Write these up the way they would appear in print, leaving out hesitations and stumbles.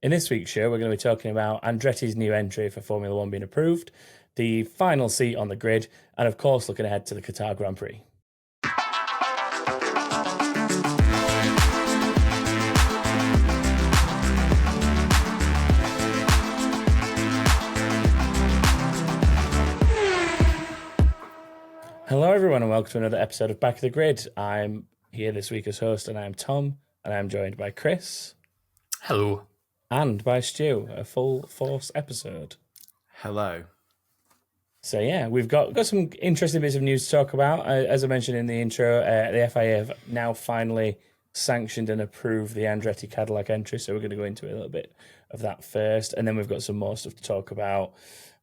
In this week's show, we're going to be talking about Andretti's new entry for Formula One being approved, the final seat on the grid, and of course looking ahead to the Qatar Grand Prix. Hello everyone and welcome to another episode of Back of the Grid. I'm here this week as host and I'm Tom and I'm joined by Chris. Hello. And by Stu, a full force episode. Hello. So yeah, we've got some interesting bits of news to talk about. As I mentioned in the intro, the FIA have now finally sanctioned and approved the Andretti Cadillac entry, so we're going to go into a little bit of that first, and then we've got some more stuff to talk about,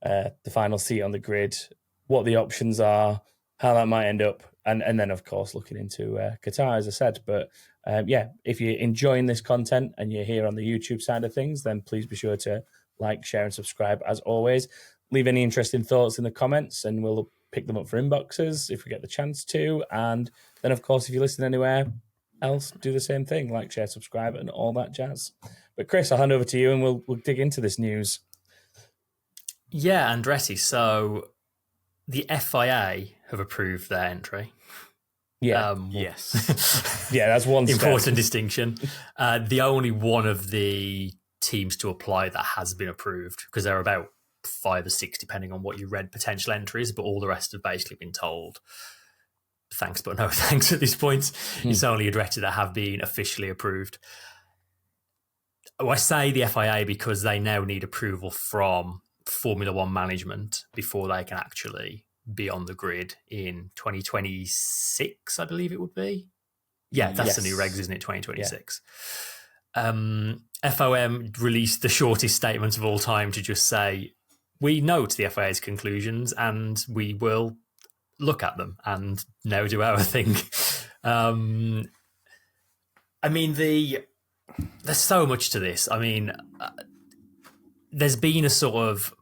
the final seat on the grid, what the options are, how that might end up, and then, of course, looking into Qatar, as I said. But, if you're enjoying this content and you're here on the YouTube side of things, then please be sure to like, share, and subscribe, as always. Leave any interesting thoughts in the comments, and we'll pick them up for inboxes if we get the chance to. And then, of course, if you listen anywhere else, do the same thing. Like, share, subscribe, and all that jazz. But, Chris, I'll hand over to you, and we'll dig into this news. Yeah, Andretti. So the FIA have approved their entry. Yeah. Yes. Yeah, that's one important distinction. The only one of the teams to apply that has been approved, because there are about 5 or 6, depending on what you read, potential entries, but all the rest have basically been told thanks, but no thanks at this point. It's only Andretti that have been officially approved. I say the FIA because they now need approval from Formula One management before they can actually be on the grid in 2026, I believe it would be. Yeah, that's the new regs, isn't it? 2026. Yeah. FOM released the shortest statement of all time to just say, we note the FIA's conclusions and we will look at them and now do our thing. There's so much to this. I mean, there's been a sort of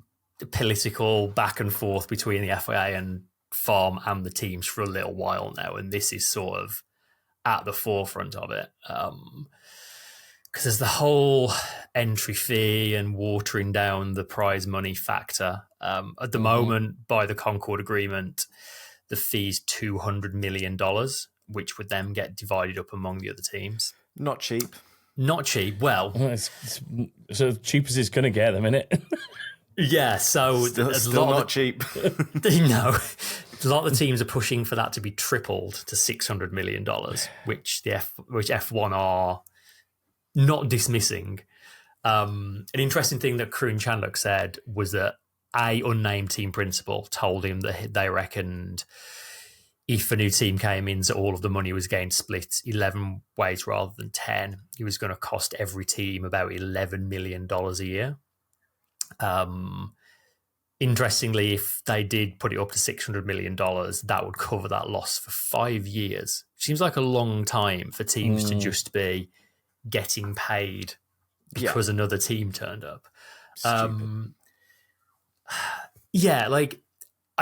political back and forth between the FIA and FOM and the teams for a little while now, and this is sort of at the forefront of it. Because there's the whole entry fee and watering down the prize money factor. At the moment, by the Concord Agreement, the fee's $200 million, which would then get divided up among the other teams. Not cheap. Not cheap. Well, it's so cheap as it's going to get them, isn't it? Yeah, so still not cheap. No, a lot of the teams are pushing for that to be tripled to $600 million, which F1 are not dismissing. An interesting thing that Kroon Chandler said was that a unnamed team principal told him that they reckoned if a new team came in, so all of the money was getting split 11 ways rather than 10, it was going to cost every team about $11 million a year. Interestingly, if they did put it up to $600 million, that would cover that loss for 5 years. Seems like a long time for teams to just be getting paid because another team turned up. I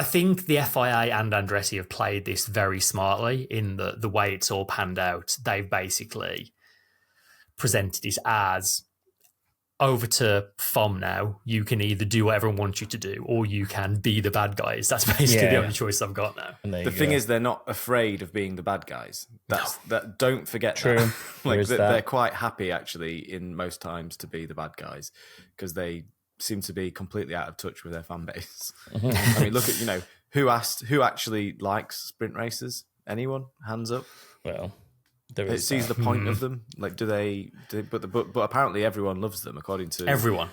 think the FIA and Andretti have played this very smartly in the way it's all panned out. They've basically presented this as, over to FOM now, you can either do what everyone wants you to do or you can be the bad guys. That's basically the only choice I've got now. The thing is, they're not afraid of being the bad guys. Don't forget that. They're quite happy, actually, in most times to be the bad guys because they seem to be completely out of touch with their fan base. I mean, look at, who actually likes sprint races? Anyone? Hands up. Well, it sees the point of them. Like, but apparently everyone loves them, according to everyone,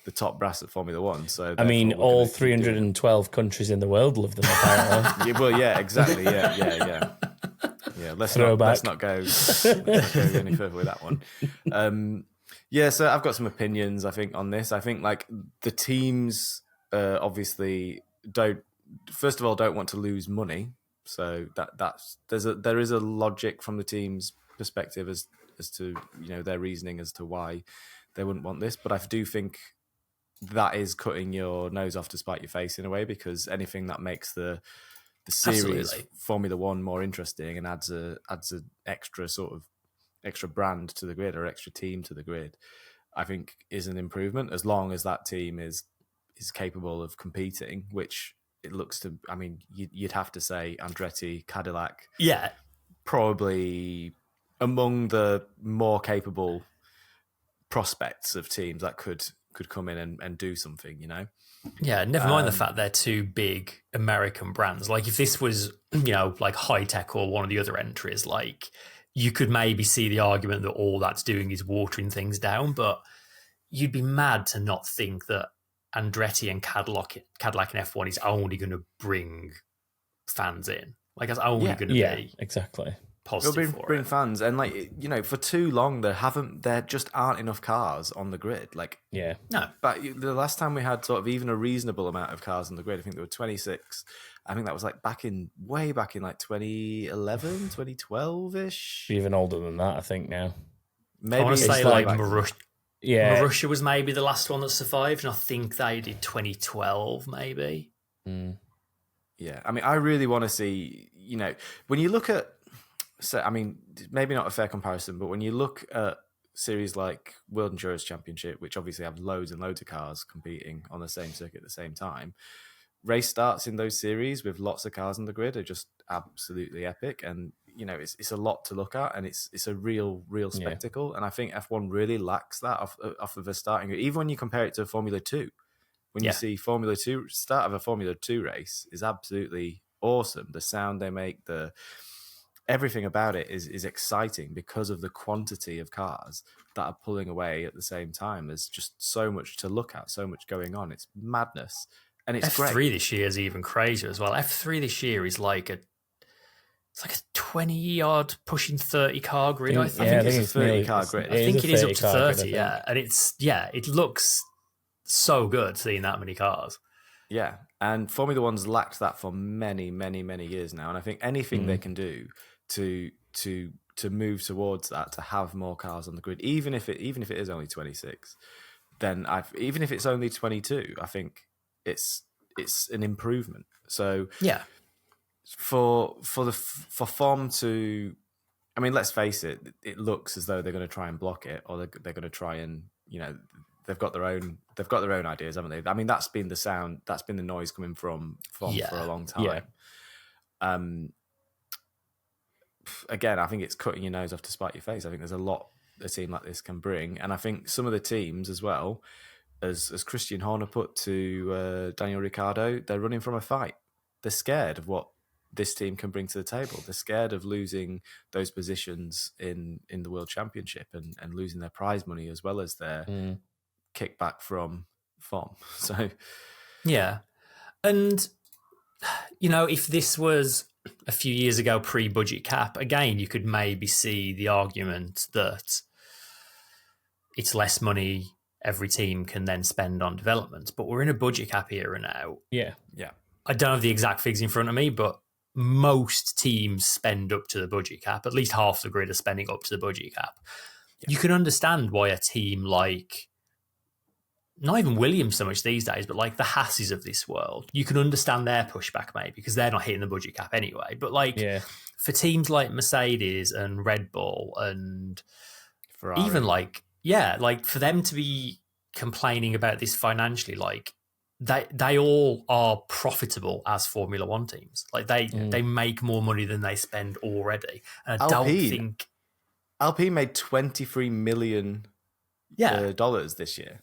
the top brass at Formula One. So I mean, all 312 countries in the world love them. Apparently. Well, yeah, exactly. Yeah. Let's not go any further with that one. So I've got some opinions, I think, on this. I think the teams obviously don't want to lose money. So there is a logic from the team's perspective as to their reasoning as to why they wouldn't want this. But I do think that is cutting your nose off to spite your face in a way, because anything that makes the series Formula One more interesting and adds a extra sort of extra brand to the grid or extra team to the grid, I think is an improvement as long as that team is capable of competing, which it looks to. I mean, you'd have to say Andretti, Cadillac, probably among the more capable prospects of teams that could come in and do something, you know. Yeah, never mind the fact they're two big American brands. Like if this was, you know, like high tech or one of the other entries, like you could maybe see the argument that all that's doing is watering things down, but you'd be mad to not think that Andretti and Cadillac in F1 is only going to bring fans in. Like that's only going to be exactly positive. It'll bring fans, and like, you know, for too long there just aren't enough cars on the grid. Like no, but the last time we had sort of even a reasonable amount of cars on the grid, I think there were 26. I think that was like way back in like 2011, 2012-ish. Even older than that, I think now. Maybe I want to say like Marussia was maybe the last one that survived, and I think they did 2012 maybe. Yeah, I mean, I really want to see, you know, when you look at, so I mean, maybe not a fair comparison, but when you look at series like World Endurance Championship, which obviously have loads and loads of cars competing on the same circuit at the same time, race starts in those series with lots of cars on the grid are just absolutely epic, and you know, it's a lot to look at, and it's a real spectacle. And I think F1 really lacks that off of the starting grid. Even when you compare it to Formula 2, when you see Formula 2 start of a Formula 2 race is absolutely awesome. The sound they make, everything about it is exciting because of the quantity of cars that are pulling away at the same time. There's just so much to look at, so much going on. It's madness. And it's F3 great. this year is even crazier as well. F3 this year is like a 20-yard pushing 30-car grid, I think. I think it's a 30-car grid. I think it is up to 30, And it looks so good seeing that many cars. Yeah, and Formula One's lacked that for many, many, many years now. And I think anything they can do to move towards that, to have more cars on the grid, even if it is only 26, then even if it's only 22, I think it's an improvement. So for FOM to, I mean, let's face it, it looks as though they're going to try and block it, or they're going to try and, you know, they've got their own ideas, haven't they? I mean, that's been the noise coming from FOM for a long time. Again, I think it's cutting your nose off to spite your face. I think there's a lot a team like this can bring, and I think some of the teams as well, as Christian Horner put to Daniel Ricciardo, they're running from a fight. They're scared of what this team can bring to the table. They're scared of losing those positions in the World Championship and losing their prize money as well as their kickback from FOM. So, yeah. And, you know, if this was a few years ago pre-budget cap, again, you could maybe see the argument that it's less money every team can then spend on development. But we're in a budget cap era now. Yeah. I don't have the exact figures in front of me, but most teams spend up to the budget cap. At least half the grid are spending up to the budget cap. Yeah. You can understand why a team like, not even Williams so much these days, but like the Haases of this world, you can understand their pushback maybe because they're not hitting the budget cap anyway. But like for teams like Mercedes and Red Bull and Ferrari, even like for them to be complaining about this financially, like they all are profitable as Formula One teams. Like they make more money than they spend already. And I don't think Alpine made $23 million this year.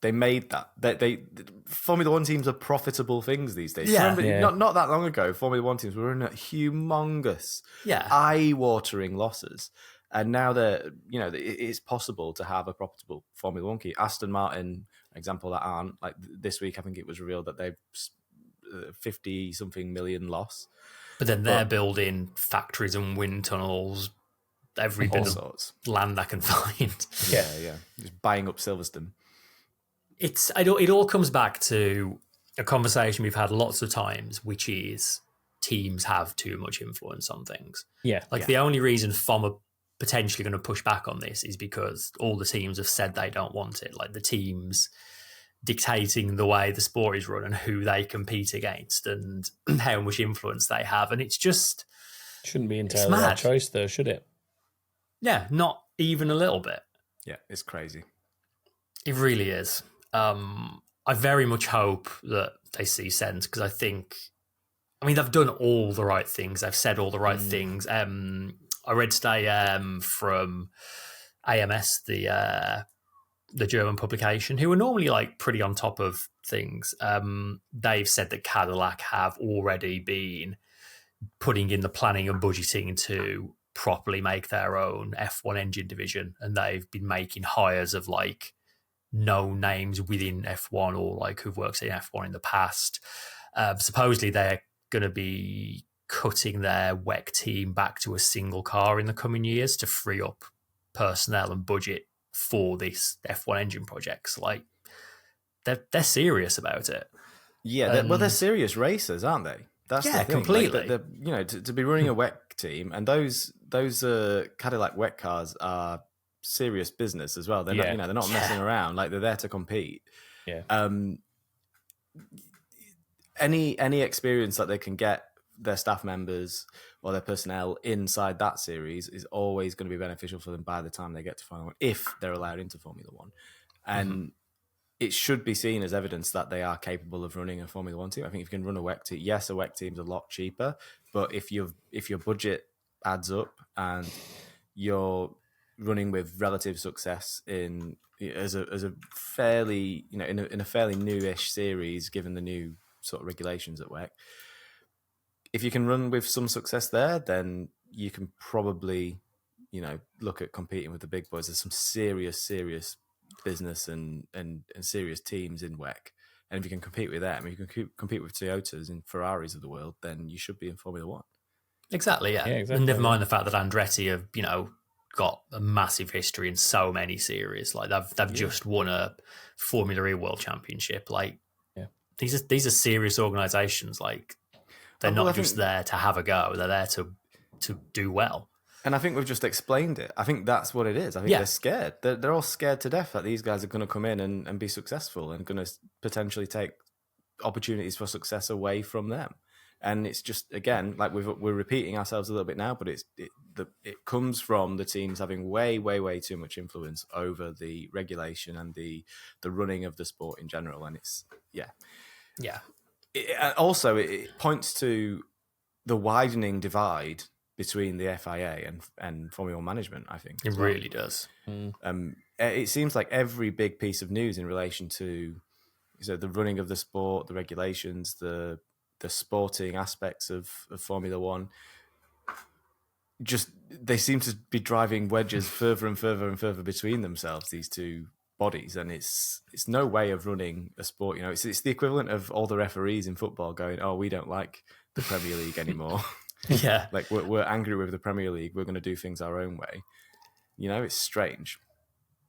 They made that. They Formula One teams are profitable things these days. Yeah. Remember, not that long ago, Formula One teams were in humongous, eye-watering losses, and now it's possible to have a profitable Formula One key. Aston Martin, an example that aren't, like this week, I think it was revealed that they've 50-something million loss. But then they're building factories and wind tunnels, every bit of land I can find. Yeah. Just buying up Silverstone. It all comes back to a conversation we've had lots of times, which is teams have too much influence on things. Yeah. The only reason FOM are potentially going to push back on this is because all the teams have said they don't want it. Like the teams dictating the way the sport is run and who they compete against and how much influence they have. And it's just... Shouldn't be entirely their choice though, should it? Yeah, not even a little bit. Yeah, it's crazy. It really is. I very much hope that they see sense, because I mean, they've done all the right things. They've said all the right things. I read today from AMS, the German publication, who are normally like pretty on top of things. They've said that Cadillac have already been putting in the planning and budgeting to properly make their own F1 engine division, and they've been making hires of like known names within F1 or like who've worked in F1 in the past. Supposedly they're going to be cutting their WEC team back to a single car in the coming years to free up personnel and budget for this F1 engine projects. Like they're serious about it. Yeah, they're serious racers, aren't they? That's the thing. Completely. Like, to be running a WEC team, and those Cadillac WEC cars are serious business as well. They're not, they're not messing around. Like, they're there to compete. Yeah. Any experience that they can get their staff members or their personnel inside that series is always going to be beneficial for them by the time they get to Formula One, if they're allowed into Formula One. And it should be seen as evidence that they are capable of running a Formula One team. I think if you can run a WEC team, yes, a WEC team's a lot cheaper, but if your budget adds up and you're running with relative success as a fairly, in a fairly newish series, given the new sort of regulations at WEC, if you can run with some success there, then you can probably, look at competing with the big boys. There's some serious business and serious teams in WEC. And if you can compete with them, if you can compete with Toyotas and Ferraris of the world, then you should be in Formula One. Exactly, yeah. Exactly. And never mind the fact that Andretti have, got a massive history in so many series. Like they've just won a Formula E World Championship. Like these are serious organisations. Like they're not just there to have a go. They're there to do well. And I think we've just explained it. I think that's what it is. I think they're scared. They're all scared to death that these guys are going to come in and be successful and going to potentially take opportunities for success away from them. And it's just, again, like we're repeating ourselves a little bit now, but it comes from the teams having way too much influence over the regulation and the running of the sport in general. And it's, also, it points to the widening divide between the FIA and Formula One management, I think. It really does. It seems like every big piece of news in relation to the running of the sport, the regulations, the sporting aspects of Formula One, they seem to be driving wedges further and further between themselves, these two bodies, and it's no way of running a sport. It's the equivalent of all the referees in football going, "Oh, we don't like the Premier League anymore." Yeah, like we're angry with the Premier League. We're going to do things our own way. It's strange.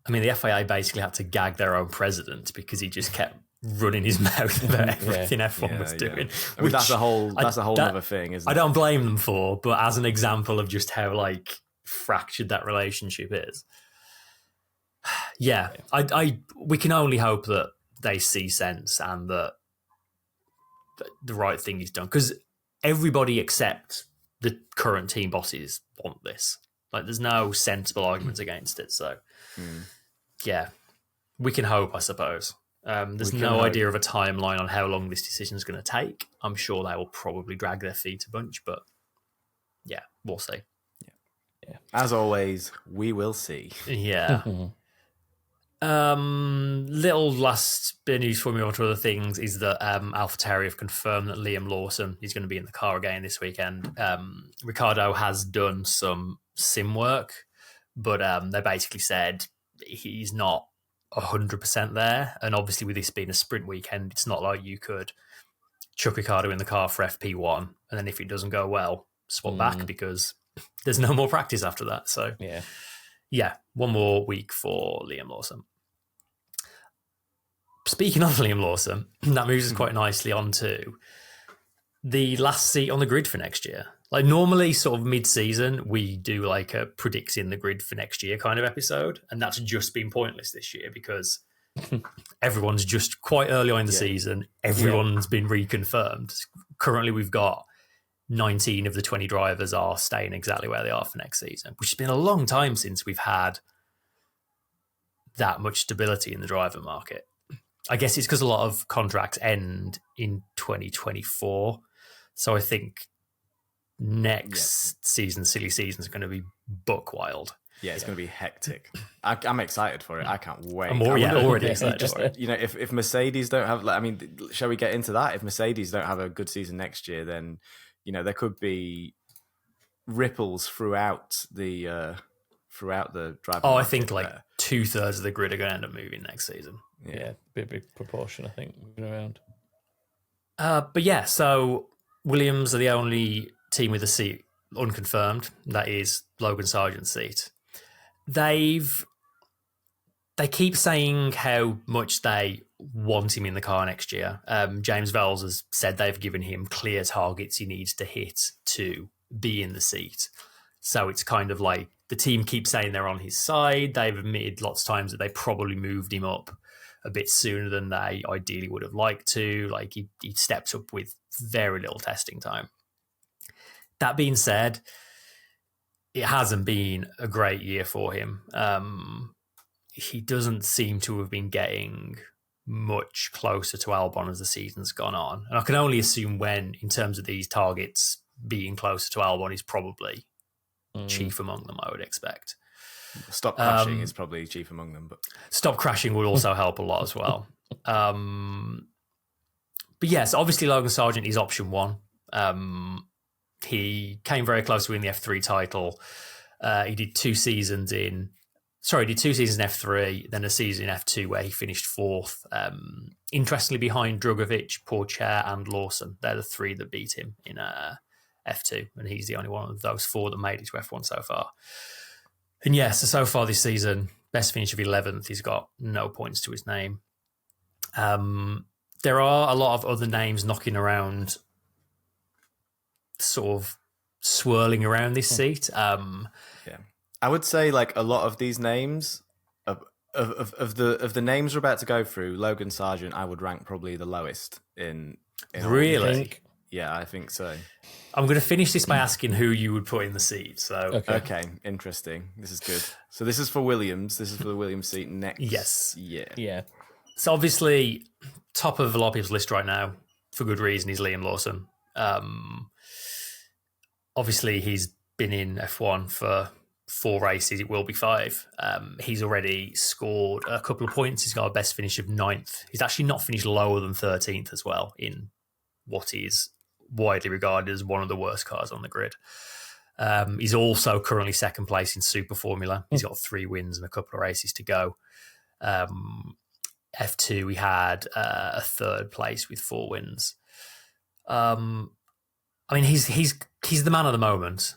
I mean, the FIA basically had to gag their own president because he just kept running his mouth about everything F1 was doing. I mean, that's a whole other thing, isn't it? I don't blame them for, but as an example of just how like fractured that relationship is. We can only hope that they see sense and that the right thing is done, because everybody except the current team bosses want this. Like, there's no sensible arguments against it. So, we can hope, I suppose. There's no idea of a timeline on how long this decision is going to take. I'm sure they will probably drag their feet a bunch, but we'll see. Yeah. As always, we will see. Yeah. Little last bit of news for me on to other things is that AlphaTauri have confirmed that Liam Lawson is going to be in the car again this weekend. Ricciardo has done some sim work, but they basically said he's not 100% there. And obviously with this being a sprint weekend, it's not like you could chuck Ricciardo in the car for FP1 and then if it doesn't go well, swap back, because there's no more practice after that. So one more week for Liam Lawson. Speaking of Liam Lawson, that moves us quite nicely on to the last seat on the grid for next year. Like, normally sort of mid-season, we do like a predicting the grid for next year kind of episode. And that's just been pointless this year because everyone's just quite early on in the season. Everyone's been reconfirmed. Currently, we've got 19 of the 20 drivers are staying exactly where they are for next season, which has been a long time since we've had that much stability in the driver market. I guess it's because a lot of contracts end in 2024. So I think next season, silly season, is going to be buck wild. Yeah, it's going to be hectic. I'm excited for it. I can't wait. I'm already excited for it. You know, if Mercedes don't have, I mean, shall we get into that? If Mercedes don't have a good season next year, then, you know, there could be ripples throughout the driving. I think like 2/3 of the grid are going to end up moving next season. Yeah, big proportion, I think, moving around. But yeah, so Williams are the only team with a seat unconfirmed. That is Logan Sargent's seat. They keep saying how much they want him in the car next year. James Vowles has said they've given him clear targets he needs to hit to be in the seat. So it's kind of like the team keeps saying they're on his side. They've admitted lots of times that they probably moved him up a bit sooner than they ideally would have liked to. Like he stepped up with very little testing time. That being said, it hasn't been a great year for him. He doesn't seem to have been getting much closer to Albon as the season's gone on. And I can only assume when, in terms of these targets, being closer to Albon is probably chief among them, I would expect. Stop crashing is probably chief among them. But stop crashing would also help a lot as well. But yes, obviously Logan Sargent is option one. He came very close to winning the F3 title. He did 2 seasons in F3, then a season in F2 where he finished 4th. Interestingly, behind Drugovich, Pourchaire, and Lawson. They're the 3 that beat him in F2, and he's the only one of those 4 that made it to F1 so far. And yes, so far this season, best finish of 11th. He's got no points to his name. There are a lot of other names knocking around, sort of swirling around this seat. I would say like a lot of these names of the names we're about to go through, Logan Sargent I would rank probably the lowest in really. Yeah, I think so. I'm going to finish this by asking who you would put in the seat. So okay, interesting. This is good. So this is for Williams. This is for the Williams seat next. Yes. Yeah. So obviously, top of a lot of people's list right now, for good reason, is Liam Lawson. Obviously, he's been in F1 for 4 races. It will be 5. He's already scored a couple of points. He's got a best finish of 9th. He's actually not finished lower than 13th as well in what is widely regarded as one of the worst cars on the grid. He's also currently 2nd place in Super Formula. He's got 3 wins and a couple of races to go. F2, he had a 3rd place with 4 wins. I mean, he's the man of the moment.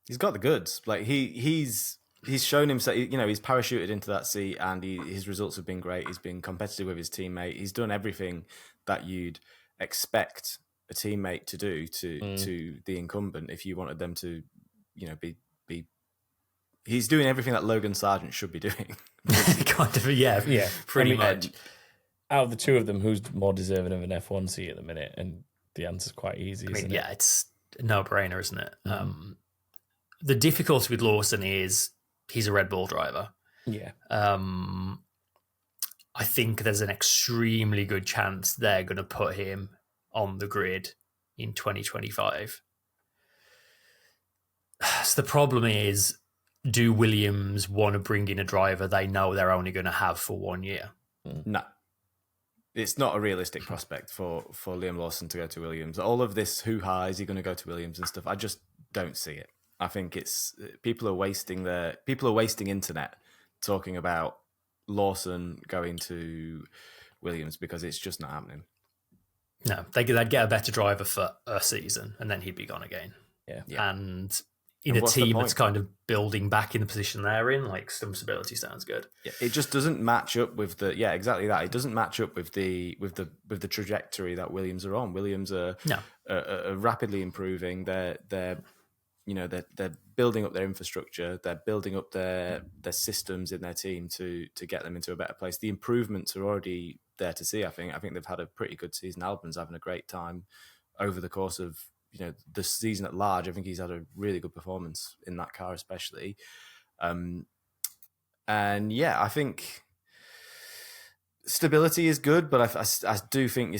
He's got the goods. Like he's shown himself. You know, he's parachuted into that seat, and his results have been great. He's been competitive with his teammate. He's done everything that you'd expect a teammate to do to the incumbent if you wanted them to, you know, be. He's doing everything that Logan Sargent should be doing. Kind of, yeah, pretty much. Out of the 2 of them, who's more deserving of an F1 seat at the minute? And the answer's quite easy. It's a no-brainer, isn't it? The difficulty with Lawson is he's a Red Bull driver. Yeah. I think there's an extremely good chance they're going to put him on the grid in 2025. So the problem is, do Williams want to bring in a driver they know they're only going to have for 1 year? No. It's not a realistic prospect for Liam Lawson to go to Williams. All of this hoo-ha, is he going to go to Williams and stuff? I just don't see it. I think it's people are wasting internet talking about Lawson going to Williams because it's just not happening. No, they'd get a better driver for a season and then he'd be gone again. Yeah. And in a team that's kind of building back in the position they're in, like some stability sounds good. Yeah, it just doesn't match up with exactly that. It doesn't match up with the trajectory that Williams are on. Williams are rapidly improving. They're building up their infrastructure. They're building up their systems in their team to get them into a better place. The improvements are already there to see. I think they've had a pretty good season. Albon's having a great time over the course of the season at large. I think he's had a really good performance in that car, especially. And yeah, I think stability is good, but I do think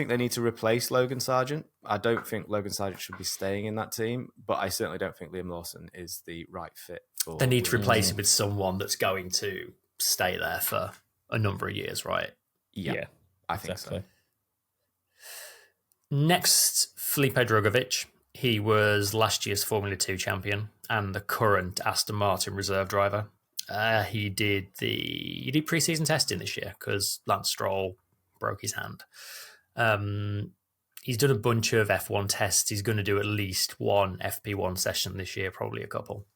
they need to replace Logan Sargent. I don't think Logan Sargent should be staying in that team, but I certainly don't think Liam Lawson is the right fit. They need to replace him with someone that's going to stay there for a number of years, right? Yeah, I think so. Next, Felipe Drugovich. He was last year's Formula 2 champion and the current Aston Martin reserve driver. He did pre-season testing this year because Lance Stroll broke his hand. He's done a bunch of F1 tests. He's going to do at least one FP1 session this year, probably a couple.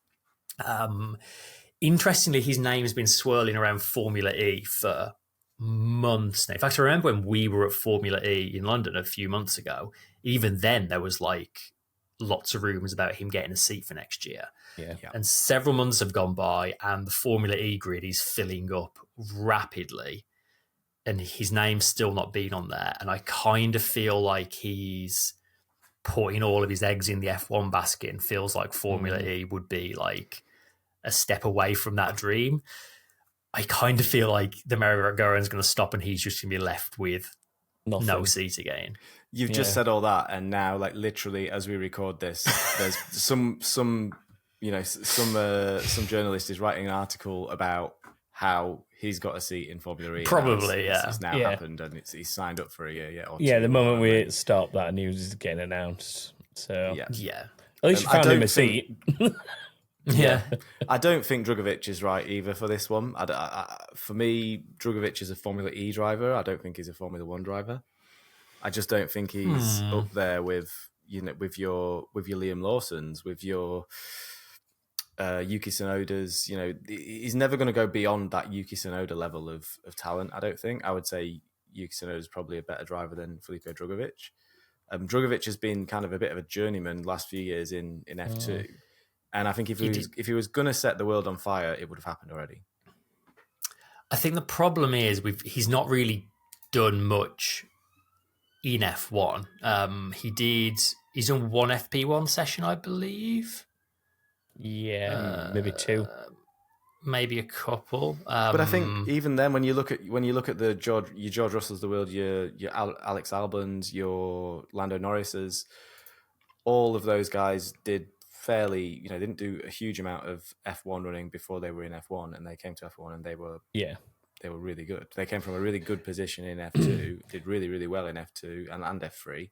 Interestingly, his name has been swirling around Formula E for months now. In fact, I remember when we were at Formula E in London a few months ago, even then there was like lots of rumours about him getting a seat for next year. Yeah. And several months have gone by and the Formula E grid is filling up rapidly and his name's still not been on there. And I kind of feel like he's putting all of his eggs in the F1 basket and feels like Formula E would be like a step away from that dream. I kind of feel like the merry-go-round's going to stop and he's just going to be left with no seat again. You've just said all that, and now, like literally, as we record this, there's some journalist is writing an article about how he's got a seat in Formula E. Probably, it's now happened, and he's signed up for a year. The moment we stopped, that news is getting announced. So yeah. At least you found him a seat. Yeah. I don't think Drugovich is right either for this one. For me, Drugovich is a Formula E driver. I don't think he's a Formula 1 driver. I just don't think he's up there with your Liam Lawsons, with your Yuki Tsunodas. He's never going to go beyond that Yuki Tsunoda level of talent. I don't think. I would say Yuki Tsunoda is probably a better driver than Felipe Drugovich. Drugovich has been kind of a bit of a journeyman last few years in F2. And I think if he was going to set the world on fire, it would have happened already. I think the problem is he's not really done much in F1. He's done one FP1 session, I believe. Yeah, maybe two. Maybe a couple. But I think even then, when you look at your George Russells of the world, your Alex Albons, your Lando Norrises, all of those guys did fairly, didn't do a huge amount of F1 running before they were in F1, and they came to F1 and they were really good. They came from a really good position in F2, did really, really well in F2 and F3,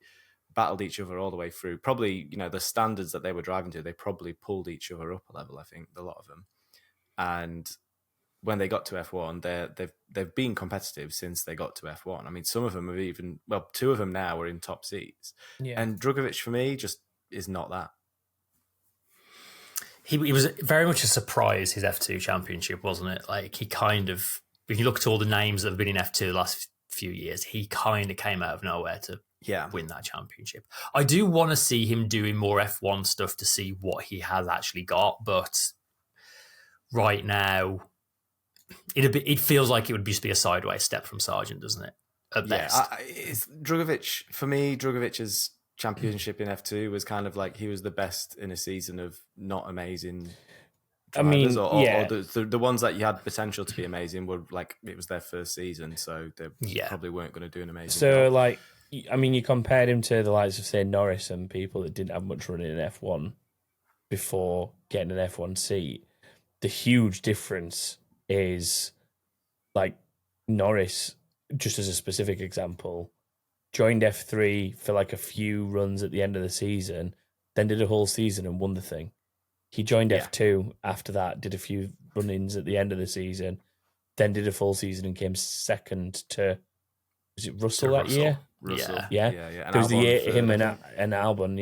battled each other all the way through. Probably, the standards that they were driving to, they probably pulled each other up a level, I think, a lot of them. And when they got to F1, they've been competitive since they got to F1. I mean, some of them have two of them now are in top seats. Yeah. And Drugovich, for me, just is not that. He was very much a surprise, his F2 championship, wasn't it? Like, he kind of, if you look at all the names that have been in F2 the last few years, he kind of came out of nowhere to win that championship. I do want to see him doing more F1 stuff to see what he has actually got, but right now, it feels like it would just be a sideways step from Sargent, doesn't it? At best. Drugovich, for me, Drugovich's championship in F2 was kind of like he was the best in a season of not amazing drivers, or the ones that you had potential to be amazing were like it was their first season, so they probably weren't going to do an amazing job. You compared him to the likes of, say, Norris and people that didn't have much running in F1 before getting an F1 seat. The huge difference is, like, Norris, just as a specific example, joined F3 for like a few runs at the end of the season, then did a whole season and won the thing. He joined F2 after that, did a few run-ins at the end of the season, then did a full season and came second to, was it Russell that year? Russell. Yeah. There was the year him and Albon,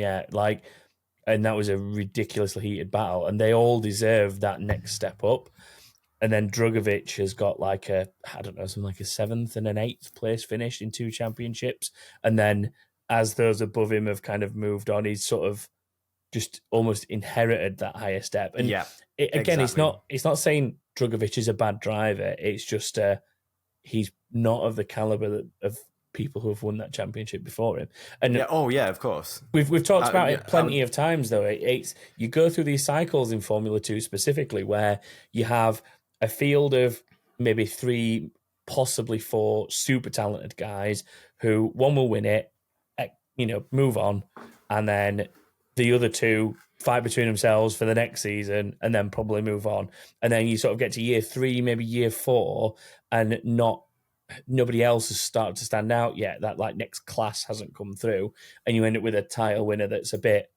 and that was a ridiculously heated battle, and they all deserve that next step up. And then Drugovich has got like something like a 7th and an 8th place finish in 2 championships. And then as those above him have kind of moved on, he's sort of just almost inherited that higher step. And it's not saying Drugovich is a bad driver. It's just he's not of the caliber of people who have won that championship before him. And of course. We've talked about it plenty of times, though. It's you go through these cycles in Formula 2 specifically where you have a field of maybe 3, possibly 4 super talented guys who one will win it, move on, and then the other 2 fight between themselves for the next season and then probably move on. And then you sort of get to year 3, maybe year 4, and nobody else has started to stand out yet. That like next class hasn't come through, and you end up with a title winner that's a bit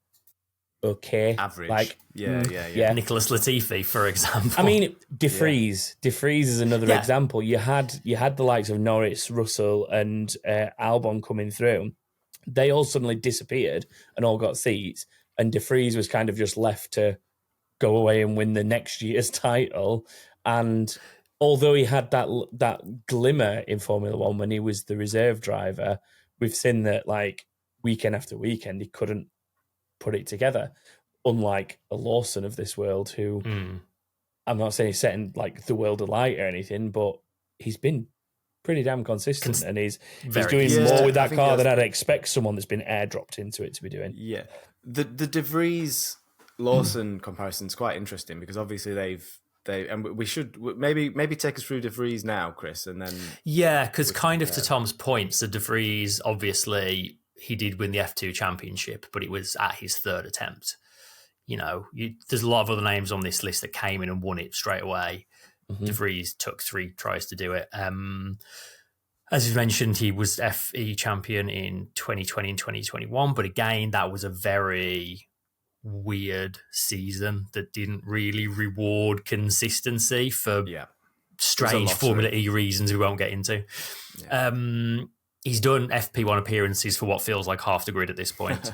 okay, average. Like yeah. Nicholas Latifi, for example. I mean, De Vries is another example. You had the likes of Norris, Russell, and Albon coming through. They all suddenly disappeared and all got seats, and De Vries was kind of just left to go away and win the next year's title. And although he had that glimmer in Formula One when he was the reserve driver, we've seen that like weekend after weekend he couldn't put it together. Unlike a Lawson of this world, who I'm not saying he's setting like the world alight or anything, but he's been pretty damn consistent, and he's doing more with that car than I'd expect someone that's been airdropped into it to be doing. Yeah, the De Vries Lawson comparison is quite interesting because obviously and we should maybe take us through De Vries now, Chris, and then because kind of to Tom's point, so De Vries obviously he did win the F2 championship, but it was at his 3rd attempt. There's a lot of other names on this list that came in and won it straight away. De Vries took 3 tries to do it. As you mentioned, he was FE champion in 2020 and 2021, but again, that was a very weird season that didn't really reward consistency for strange Formula E reasons we won't get into. He's done FP1 appearances for what feels like half the grid at this point.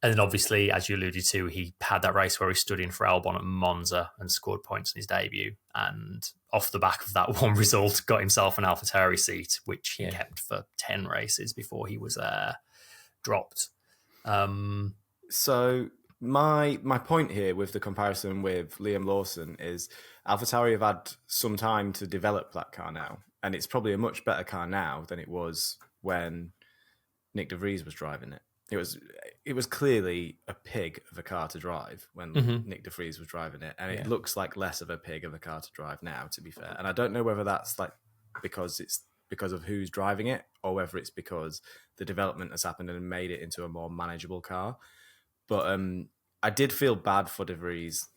And then obviously, as you alluded to, he had that race where he stood in for Albon at Monza and scored points in his debut. And off the back of that one result, got himself an AlphaTauri seat, which he kept for 10 races before he was dropped. So my point here with the comparison with Liam Lawson is AlphaTauri have had some time to develop that car now. And it's probably a much better car now than it was when Nick De Vries was driving it. It was clearly a pig of a car to drive when Nick De Vries was driving it, and it looks like less of a pig of a car to drive now, to be fair. And I don't know whether that's like because of who's driving it, or whether it's because the development has happened and made it into a more manageable car. But I did feel bad for De Vries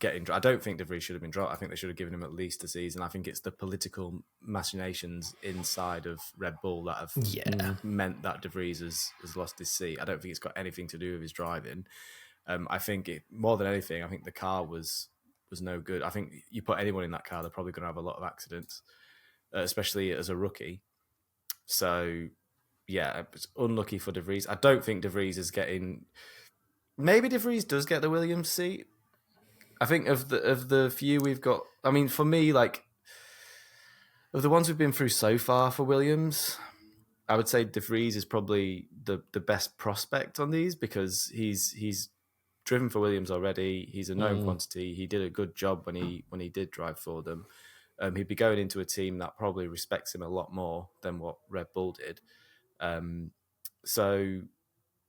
I don't think De Vries should have been dropped. I think they should have given him at least a season. I think it's the political machinations inside of Red Bull that have meant that De Vries has lost his seat. I don't think it's got anything to do with his driving. I think more than anything, I think the car was no good. I think you put anyone in that car, they're probably going to have a lot of accidents, especially as a rookie. So, it's unlucky for De Vries. I don't think De Vries is getting... Maybe De Vries does get the Williams seat. I think of the few we've got, I mean, for me, like, of the ones we've been through so far for Williams, I would say De Vries is probably the best prospect on these because he's driven for Williams already. He's a known quantity. He did a good job when he did drive for them. He'd be going into a team that probably respects him a lot more than what Red Bull did. So,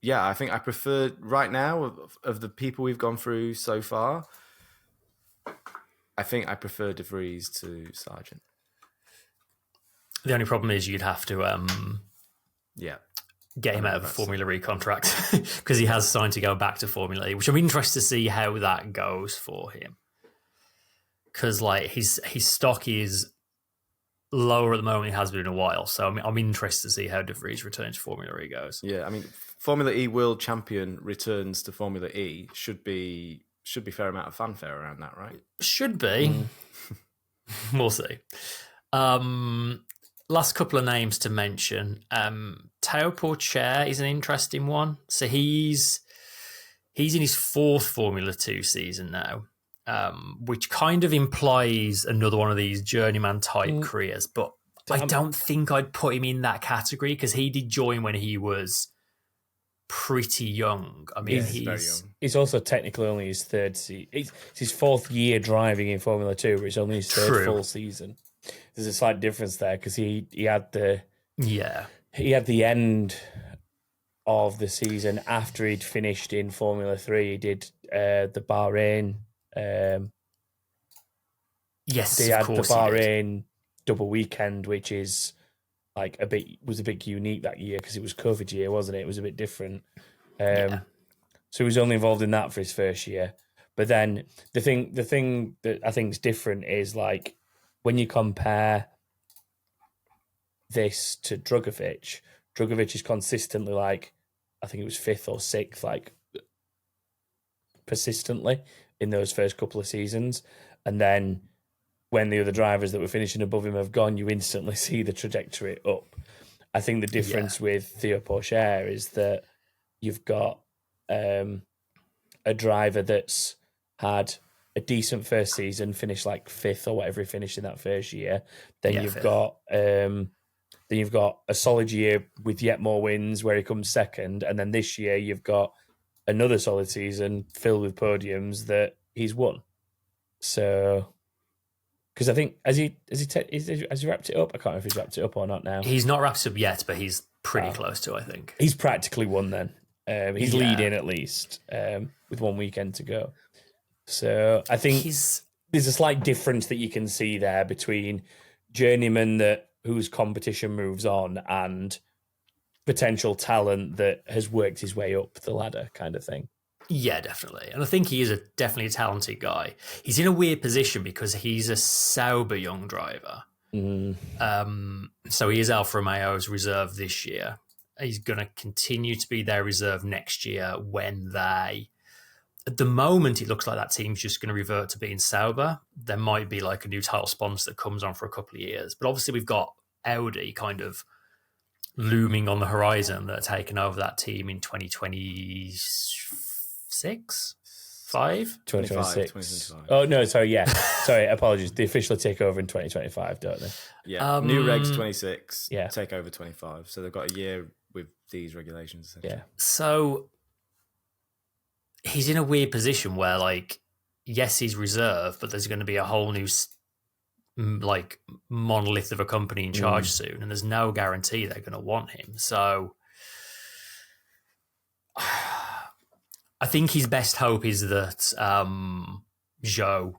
I think I prefer right now of the people we've gone through so far. I think I prefer De Vries to Sargent. The only problem is you'd have to get him out of a Formula E contract because he has signed to go back to Formula E, which I'm interested to see how that goes for him. Because like his stock is lower at the moment, it has been in a while. So I'm interested to see how De Vries returns to Formula E goes. Yeah, I mean, Formula E World Champion returns to Formula E should be a fair amount of fanfare around that, right? Should be. We'll see. Last couple of names to mention. Tao Pourchaire is an interesting one. So he's in his 4th Formula 2 season now, which kind of implies another one of these journeyman type careers. But I don't think I'd put him in that category because he did join when he was pretty young. I mean, he's very young. He's also technically only his 3rd season. It's his 4th year driving in Formula 2, but it's only his 3rd full season. There's a slight difference there because he had the end of the season after he'd finished in Formula 3. He did the Bahrain Yes, they had the course he did. Bahrain double weekend, which is like was a bit unique that year because it was COVID year, wasn't it? It was a bit different. Yeah. So he was only involved in that for his first year. But then the thing that I think is different is like when you compare this to Drugovich is consistently like, I think it was 5th or 6th, like persistently in those first couple of seasons. And then when the other drivers that were finishing above him have gone, you instantly see the trajectory up. I think the difference with Theo Pourchaire is that you've got a driver that's had a decent first season, finished like 5th or whatever he finished in that first year. Then you've got a solid year with yet more wins where he comes second, and then this year you've got another solid season filled with podiums that he's won. So, because I think has he wrapped it up? I can't know if he's wrapped it up or not now. He's not wrapped it up yet, but he's pretty close to, I think. He's practically won then. He's leading at least with 1 weekend to go. So I think there's a slight difference that you can see there between journeyman whose competition moves on and potential talent that has worked his way up the ladder kind of thing. Yeah, definitely. And I think he is definitely a talented guy. He's in a weird position because he's a Sauber young driver. So he is Alfa Romeo's reserve this year. He's going to continue to be their reserve next year when at the moment, it looks like that team's just going to revert to being Sauber. There might be like a new title sponsor that comes on for a couple of years. But obviously we've got Audi kind of looming on the horizon that are taking over that team in 2026? 2026. Oh, no, sorry, yeah. Sorry, apologies. The official take over in 2025, don't they? Yeah, new regs 26, yeah. take over 25. So they've got a year with these regulations. Yeah. So he's in a weird position where, like, yes, he's reserved, but there's going to be a whole new, like, monolith of a company in charge soon, and there's no guarantee they're going to want him. So I think his best hope is that Zhou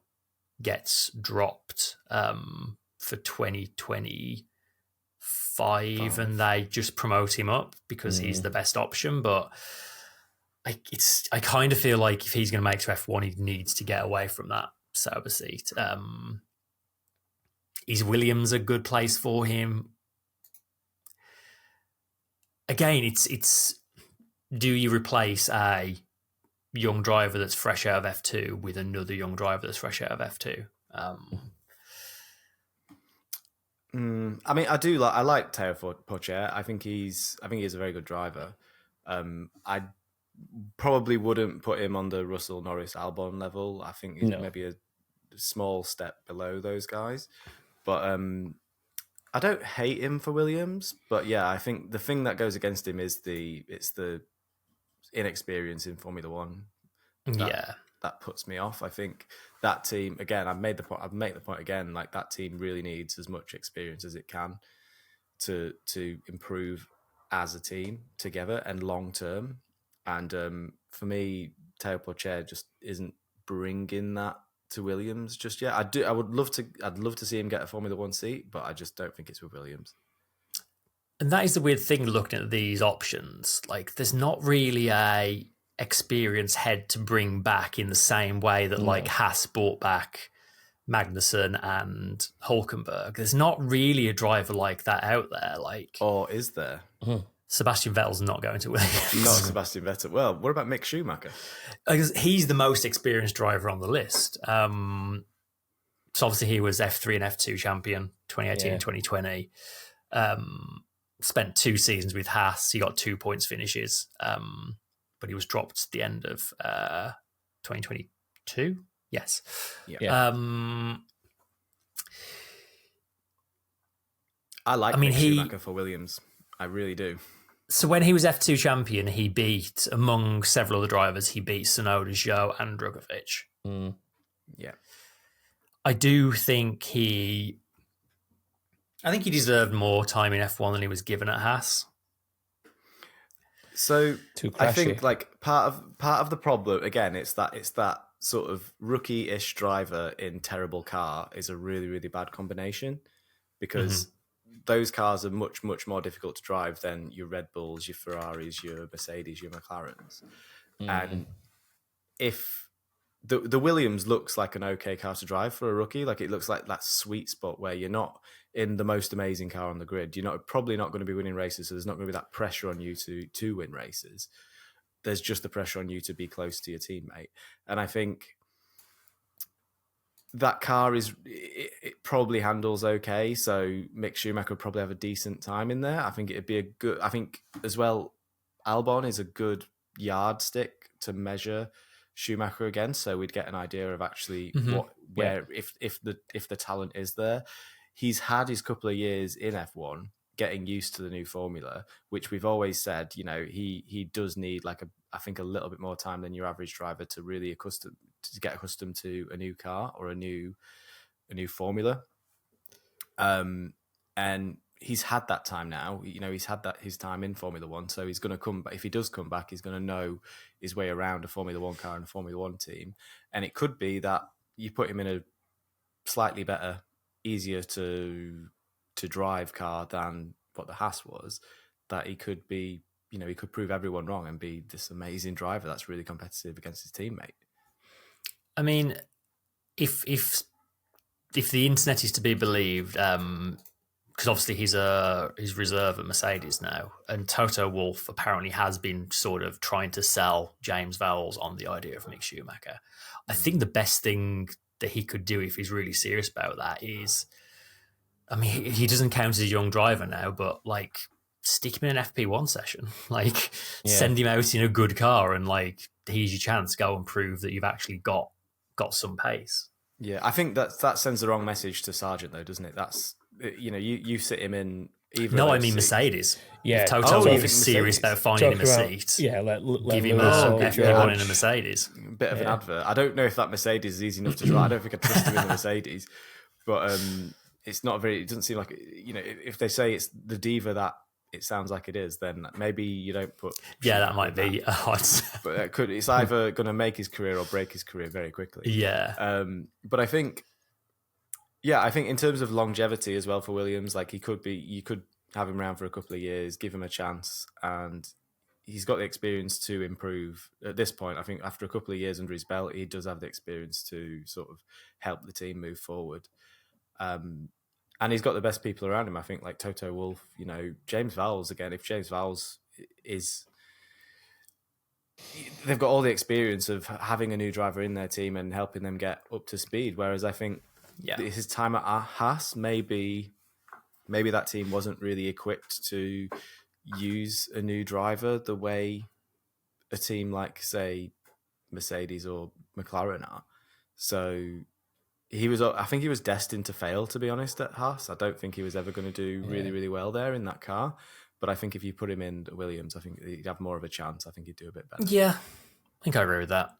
gets dropped for 2025 and they just promote him up because he's the best option. But I kind of feel like if he's going to make to F1, he needs to get away from that Sauber seat. Is Williams a good place for him? Again, it's do you replace a young driver that's fresh out of F2 with another young driver that's fresh out of F2? I mean, I like Theo Pourchaire. I think he's a very good driver. I probably wouldn't put him on the Russell, Norris, Albon level. I think he's maybe a small step below those guys. But I don't hate him for Williams. But yeah, I think the thing that goes against him is the inexperience in Formula One. That puts me off. I think that team, again, I've made the point again, like that team really needs as much experience as it can to improve as a team together and long term. And for me, Theo Pourchaire just isn't bringing that to Williams just yet. I'd love to see him get a Formula One seat, but I just don't think it's with Williams. And that is the weird thing looking at these options. Like, there's not really a experienced head to bring back in the same way that like Haas brought back Magnussen and Hülkenberg. There's not really a driver like that out there. Like, or is there? Sebastian Vettel's not going to Williams. Not Sebastian Vettel. Well, what about Mick Schumacher? Because he's the most experienced driver on the list. So obviously he was F3 and F2 champion 2018 and 2020. Spent 2 seasons with Haas. He got 2 points finishes, but he was dropped at the end of 2022. Yes. Yeah. I like Mick Schumacher for Williams. I really do. So when he was F2 champion, he beat, among several other drivers, he beat Tsunoda, Zhou and Drugovich. Yeah. I do think he deserved more time in F1 than he was given at Haas. So I think like part of the problem again, it's that sort of rookie-ish driver in terrible car is a really, really bad combination, because those cars are much, much more difficult to drive than your Red Bulls, your Ferraris, your Mercedes, your McLarens. And if the Williams looks like an okay car to drive for a rookie, like it looks like that sweet spot where you're not in the most amazing car on the grid. You're probably not going to be winning races, so there's not going to be that pressure on you to win races. There's just the pressure on you to be close to your teammate. And I think that car it probably handles okay. So Mick Schumacher would probably have a decent time in there. I think it'd be I think as well, Albon is a good yardstick to measure Schumacher again, so we'd get an idea of actually if the talent is there. He's had his couple of years in F1 getting used to the new formula, which we've always said, he does need I think a little bit more time than your average driver to really get accustomed to a new car or a new formula. And he's had that time now. He's had his time in Formula One, so he's going to come back. If he does come back, he's going to know his way around a Formula One car and a Formula One team. And it could be that you put him in a slightly better, easier to drive car than what the Haas was, that he could be, he could prove everyone wrong and be this amazing driver that's really competitive against his teammate. I mean, if the internet is to be believed, because obviously he's reserve at Mercedes now, and Toto Wolff apparently has been sort of trying to sell James Vowles on the idea of Mick Schumacher. I think the best thing that he could do if he's really serious about that is, I mean, he doesn't count as a young driver now, but stick him in an FP1 session, send him out in a good car, and here's your chance, go and prove that you've actually got some pace. Yeah, I think that sends the wrong message to Sargent though, doesn't it? That's, you sit him in either. No, I mean Mercedes. Yeah, if Toto Wolff is serious about finding him a seat, give him a FP1 in a Mercedes. Bit of an advert. I don't know if that Mercedes is easy enough to drive. I don't think I trust him in the Mercedes, but it's not very. It doesn't seem like if they say it's the diva that it sounds like it is, then maybe you don't put. Yeah, that might be. But it could. It's either going to make his career or break his career very quickly. Yeah. But I think in terms of longevity as well for Williams, you could have him around for a couple of years, give him a chance, and he's got the experience to improve. At this point, I think after a couple of years under his belt, he does have the experience to sort of help the team move forward. And he's got the best people around him, I think, like Toto Wolff, James Vowles again. If James Vowles is... They've got all the experience of having a new driver in their team and helping them get up to speed, whereas I think his time at Haas, maybe that team wasn't really equipped to use a new driver the way a team like, say, Mercedes or McLaren are. So... I think he was destined to fail, to be honest, at Haas. I don't think he was ever going to do really, really well there in that car. But I think if you put him in Williams, I think he'd have more of a chance. I think he'd do a bit better. Yeah, I think I agree with that.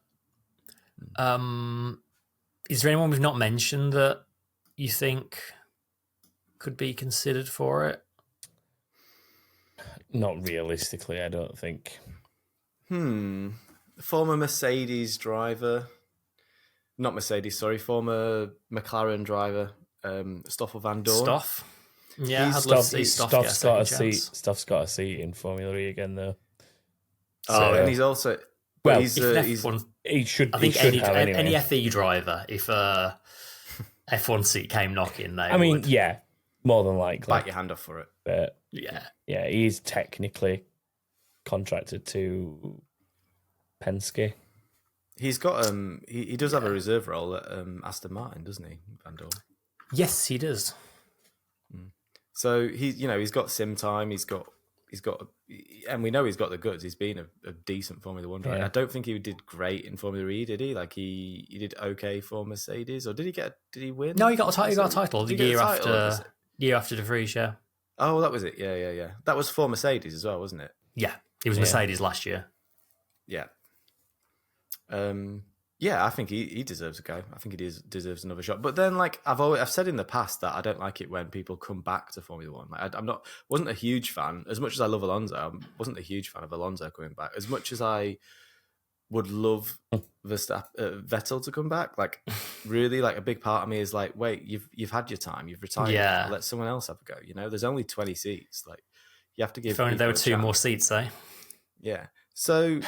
Is there anyone we've not mentioned that you think could be considered for it? Not realistically, I don't think. Former Mercedes driver... Not Mercedes, sorry. Former McLaren driver, Stoffel Van Dorn. Stoff? Yeah, I'd love to see Stoff got a seat. Stoff's got a seat in Formula E again, though. And he's also... Well, he should. I think any FE driver, if a F1 seat came knocking, would. Yeah, more than likely. Bite your hand off for it. But yeah, he's technically contracted to Penske. He's got he does have a reserve role at Aston Martin, doesn't he, Van Dorn? Yes, he does. So he's got sim time. He's got, and we know he's got the goods. He's been a decent Formula One driver. Yeah. I don't think he did great in Formula E, did he? He did okay for Mercedes, or did he win? No, he got a title the year after De Vries. Yeah. Oh, that was it. Yeah. That was for Mercedes as well, wasn't it? Yeah, it was Mercedes last year. Yeah. I think he deserves a go. I think he deserves another shot. But then, I've said in the past that I don't like it when people come back to Formula One. Wasn't a huge fan. As much as I love Alonso, I wasn't a huge fan of Alonso coming back. As much as I would love Vettel to come back. Like, really, like a big part of me is like, wait, you've had your time, you've retired. Yeah. Let someone else have a go. You know, there's only 20 seats. Like, you have to give. If only there were 2 more seats, eh? Yeah. So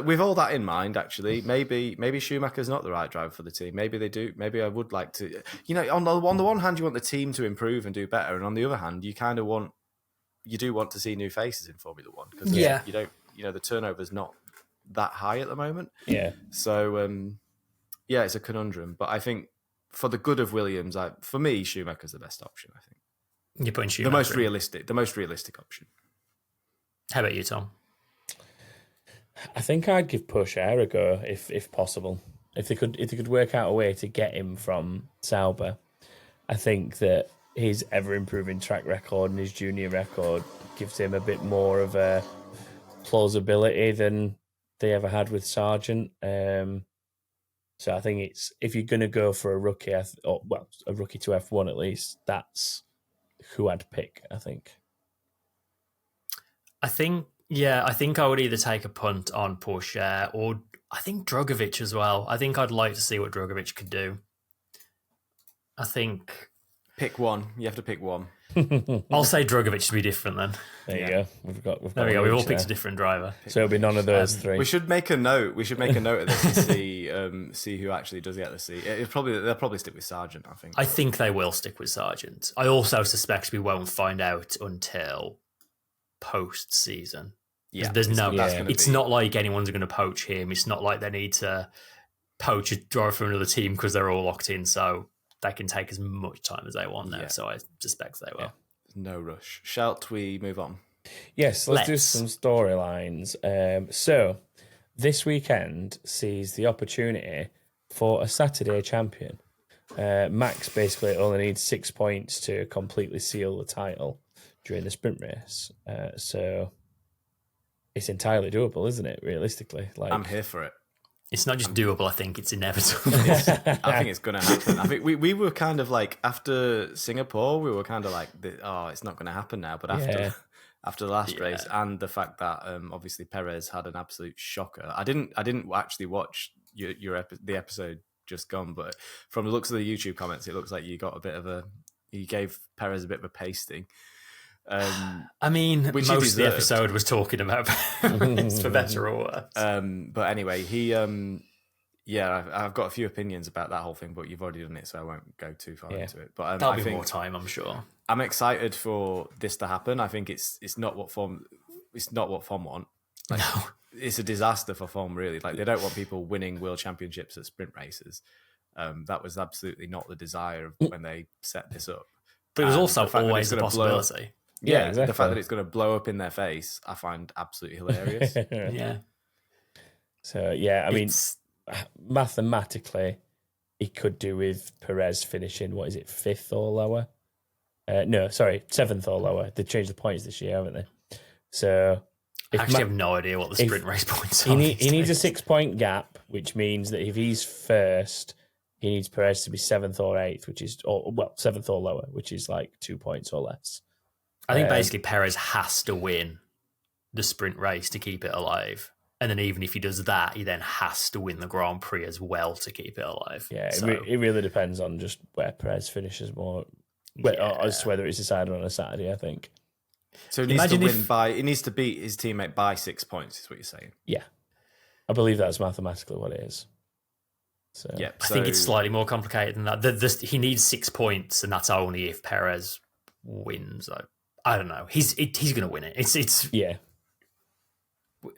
with all that in mind, actually, maybe Schumacher's not the right driver for the team. Maybe they do. Maybe I would like to. You know, on the one hand, you want the team to improve and do better, and on the other hand, you do want to see new faces in Formula One because you don't. You know, the turnover's not that high at the moment. Yeah. So it's a conundrum. But I think for the good of Williams, for me, Schumacher's the best option. I think you're putting Schumacher the most realistic option. How about you, Tom? I think I'd give Pierre a go if possible. If they could work out a way to get him from Sauber, I think that his ever improving track record and his junior record gives him a bit more of a plausibility than they ever had with Sargent. So I think it's, if you're going to go for a rookie, a rookie to F1 at least, that's who I'd pick, I think. I think I would either take a punt on Pierre or I think Drugovich as well. I think I'd like to see what Drugovich could do. I think... Pick one. You have to pick one. I'll say Drugovich to be different then. There you go. There we go. We've all picked a different driver. So it'll be none of those three. We should make a note. We should make a note of this to see who actually does get the seat. They'll probably stick with Sargent, I think. I think they will stick with Sargent. I also suspect we won't find out until post-season. Yeah, it's not like anyone's going to poach him. It's not like they need to poach a driver from another team because they're all locked in. So they can take as much time as they want now. Yeah. So I suspect they will. Yeah. No rush. Shall we move on? Yes, let's do some storylines. So this weekend sees the opportunity for a Saturday champion. Max basically only needs 6 points to completely seal the title during the sprint race. So it's entirely doable, isn't it? Realistically, I'm here for it. It's not just doable. I think it's inevitable. I think it's going to happen. I think we were kind of like, after Singapore, we were kind of like, it's not going to happen now. But after the last race and the fact that obviously Perez had an absolute shocker. I didn't actually watch the episode just gone, but from the looks of the YouTube comments, it looks like you gave Perez a bit of a pasting. I mean, most of the episode was talking about Perez for better or worse. But anyway, I've got a few opinions about that whole thing, but you've already done it, so I won't go too far into it. But there'll be more time, I'm sure. I'm excited for this to happen. I think it's not what Form want. Like, no. It's a disaster for Form, really. Like, they don't want people winning world championships at sprint races. That was absolutely not the desire when they set this up. But it was also always a possibility. Yeah, exactly. The fact that it's going to blow up in their face, I find absolutely hilarious. Yeah. So, I mean, mathematically, he could do with Perez finishing, 5th or lower? 7th or lower. They changed the points this year, haven't they? So, I actually have no idea what the sprint race points are. He needs a 6-point gap, which means that if he's first, he needs Perez to be 7th or 8th, 7th or lower, which is like 2 points or less. I think basically Perez has to win the sprint race to keep it alive. And then even if he does that, he then has to win the Grand Prix as well to keep it alive. Yeah, it really depends on just where Perez finishes more, as to whether it's decided on a Saturday, I think. So he needs to beat his teammate by 6 points, is what you're saying? Yeah. I believe that's mathematically what it is. So I think it's slightly more complicated than that. He needs 6 points, and that's only if Perez wins. I don't know. He's going to win it. It's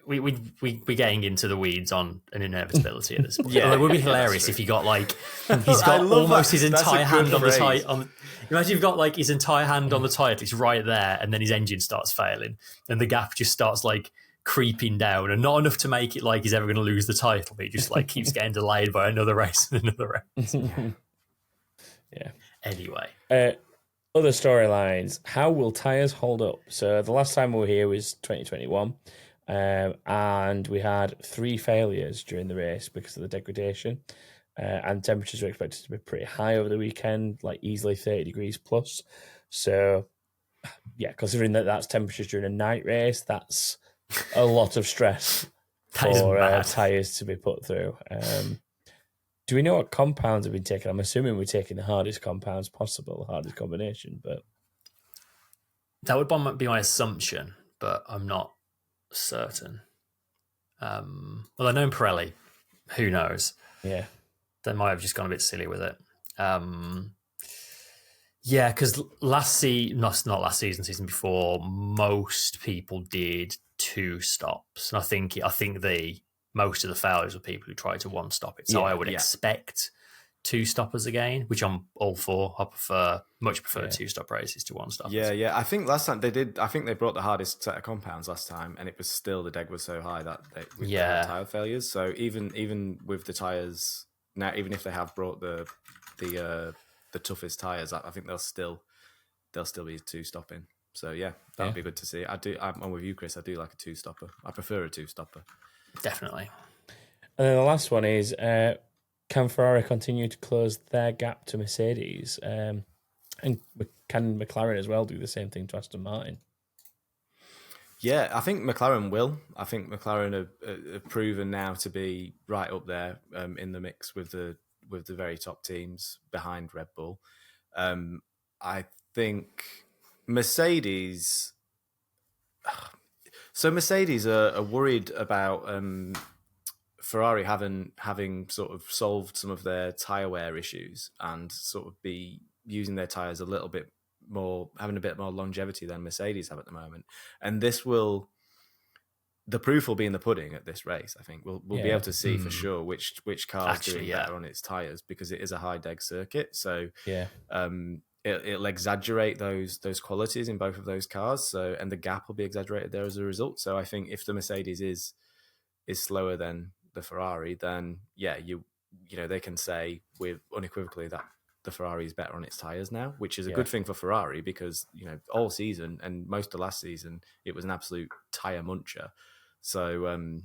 We're getting into the weeds on an inevitability at this point. It would be hilarious if he got he's got almost his entire hand on the title. Imagine you've got his entire hand on the title. It's right there, and then his engine starts failing, and the gap just starts creeping down, and not enough to make it like he's ever going to lose the title. But he just keeps getting delayed by another race and another race. Yeah. Anyway. Other storylines. How will tyres hold up? So the last time we were here was 2021, and we had 3 failures during the race because of the degradation, and temperatures are expected to be pretty high over the weekend, easily 30 degrees plus. So, considering that that's temperatures during a night race, that's a lot of stress for tyres to be put through. Do we know what compounds have been taken? I'm assuming we're taking the hardest compounds possible, the hardest combination, but that would be my assumption, but I'm not certain. Well, I know in Pirelli, who knows? Yeah. They might have just gone a bit silly with it. Yeah, because not last season before, most people did 2 stops. And I think most of the failures were people who tried to 1-stop it. So I would expect 2 stoppers again, which I'm all for. I much prefer 2-stop races to 1-stoppers. Yeah. I think last time they did. I think they brought the hardest set of compounds last time, and it was still the deg was so high that they had tire failures. So even with the tires now, even if they have brought the toughest tires, I think they'll still be 2-stopping. So that'd be good to see. I'm with you, Chris. I do like a 2-stopper. I prefer a 2-stopper. Definitely. And then the last one is, can Ferrari continue to close their gap to Mercedes? And can McLaren as well do the same thing to Aston Martin? Yeah, I think McLaren will. I think McLaren have proven now to be right up there in the mix with the very top teams behind Red Bull. I think Mercedes... So Mercedes are worried about Ferrari having sort of solved some of their tyre wear issues and sort of be using their tyres a little bit more, having a bit more longevity than Mercedes have at the moment. And the proof will be in the pudding at this race. I think we'll be able to see for sure which car's doing better on its tyres, because it is a high deg circuit. So it'll exaggerate those qualities in both of those cars. So, and the gap will be exaggerated there as a result. So I think if the Mercedes is slower than the Ferrari, then they can say with unequivocally that the Ferrari is better on its tyres now, which is a good thing for Ferrari, because all season and most of last season it was an absolute tyre muncher. So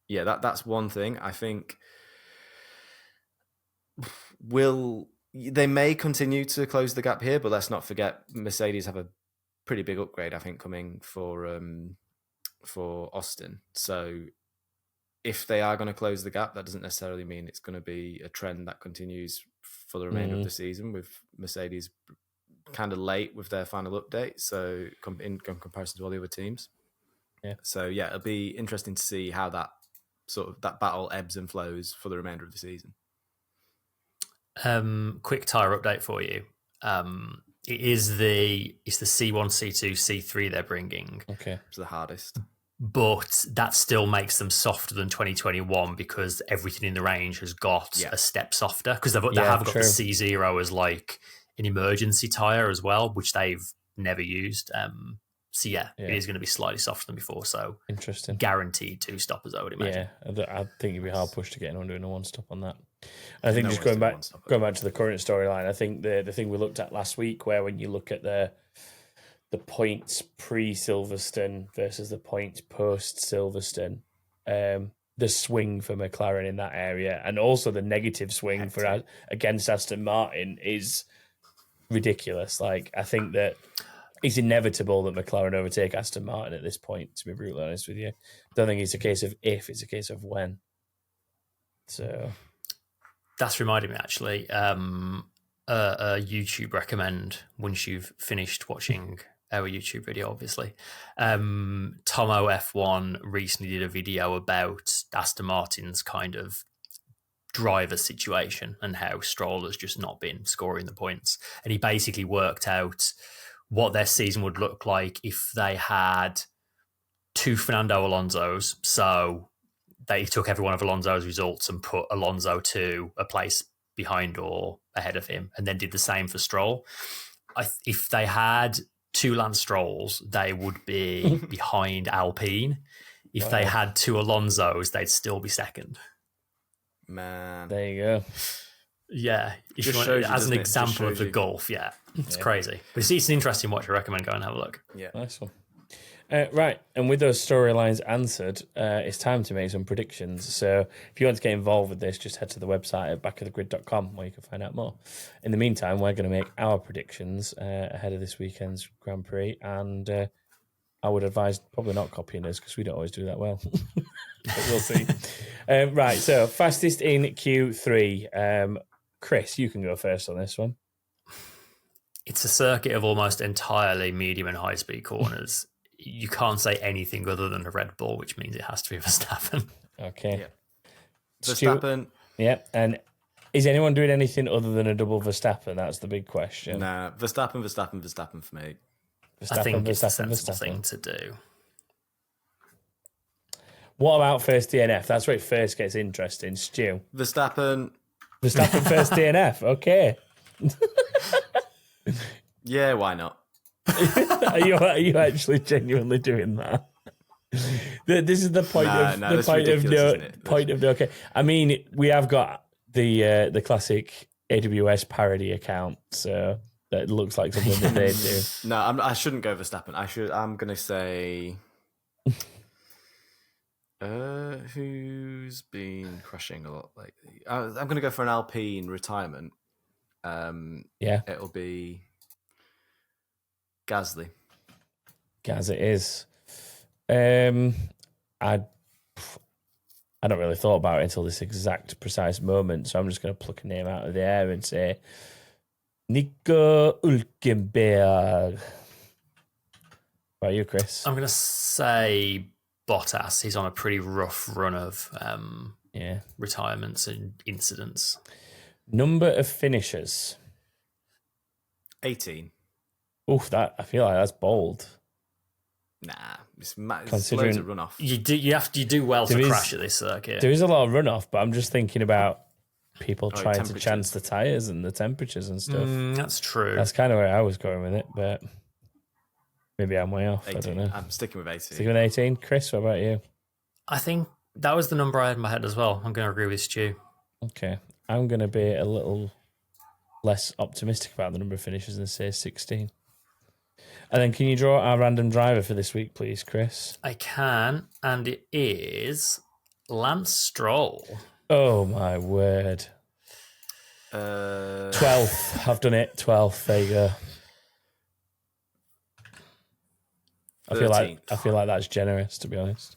that's one thing. I think they may continue to close the gap here, but let's not forget Mercedes have a pretty big upgrade, I think, coming for Austin. So if they are going to close the gap, that doesn't necessarily mean it's going to be a trend that continues for the remainder of the season, with Mercedes kind of late with their final update. So in comparison to all the other teams. Yeah. So it'll be interesting to see how that battle ebbs and flows for the remainder of the season. Quick tyre update for you. It's the C1, C2, C3 they're bringing. Okay. It's the hardest. But that still makes them softer than 2021, because everything in the range has got a step softer, because they have got the C0 as like an emergency tyre as well, which they've never used. It is going to be slightly softer than before. So interesting. Guaranteed 2-stoppers, I would imagine. Yeah, I think you'd be hard pushed to get on doing a 1-stop on that. I think just going back to the current storyline, I think the thing we looked at last week, where when you look at the points pre-Silverstone versus the points post-Silverstone, the swing for McLaren in that area, and also the negative swing against Aston Martin is ridiculous. Like, I think that it's inevitable that McLaren overtake Aston Martin at this point, to be brutally honest with you. I don't think it's a case of if, it's a case of when. So that's reminded me, actually, a YouTube recommend once you've finished watching our YouTube video, obviously. Tomo F1 recently did a video about Aston Martin's kind of driver situation and how Stroll has just not been scoring the points. And he basically worked out what their season would look like if they had 2 Fernando Alonsos. So they took every one of Alonso's results and put Alonso to a place behind or ahead of him, and then did the same for Stroll. If they had 2 Lance Strolls, they would be behind Alpine. If they had 2 Alonsos, they'd still be second. Man. There you go. Yeah, as an example of the gulf, it's crazy. But it's an interesting watch. I recommend go and have a look. Yeah, nice one. Right, and with those storylines answered, it's time to make some predictions. So if you want to get involved with this, just head to the website at backofthegrid.com where you can find out more. In the meantime, we're going to make our predictions ahead of this weekend's Grand Prix, and I would advise probably not copying us because we don't always do that well. But we'll see. Right, so fastest in Q3. Chris, you can go first on this one. It's a circuit of almost entirely medium and high-speed corners. You can't say anything other than a Red Bull, which means it has to be Verstappen. Okay. Yeah. Verstappen. Yeah, and is anyone doing anything other than a double Verstappen? That's the big question. Nah, Verstappen for me. I think it's a sensible thing to do. What about first DNF? That's where it first gets interesting. Stu. Verstappen first DNF. Okay. Yeah, why not? Are you actually genuinely doing that? This is the point of okay. I mean, we have got the classic AWS parody account, so that looks like something that they do. No, I shouldn't go Verstappen. I'm going to say who's been crushing a lot lately. I'm going to go for an Alpine retirement. It'll be Gasly. Gaz, it is. I don't really thought about it until this exact precise moment, so I'm just going to pluck a name out of the air and say Nico Hülkenberg. What about you, Chris? I'm going to say Bottas. He's on a pretty rough run of retirements and incidents. Number of finishers? 18. Oof, I feel like that's bold. Nah, it's loads of runoff. You do well to crash at this circuit. There is a lot of runoff, but I'm just thinking about people trying to chance the tyres and the temperatures and stuff. That's true. That's kind of where I was going with it, but maybe I'm way off. 18. I don't know. I'm sticking with 18. Sticking with 18. Chris, what about you? I think that was the number I had in my head as well. I'm going to agree with Stu. Okay. I'm going to be a little less optimistic about the number of finishes and say 16. And then can you draw our random driver for this week, please, Chris? I can, and it is Lance Stroll. Oh, my word. 12th. I've done it. 12th. There you go. I feel like that's generous, to be honest.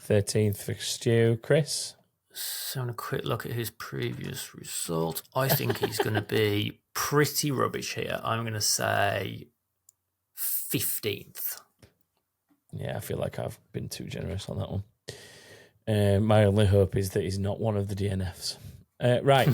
13th for Stu. Chris? So on a quick look at his previous result, I think he's going to be pretty rubbish here. I'm going to say 15th. Yeah, I feel like I've been too generous on that one. My only hope is that he's not one of the DNFs. Right.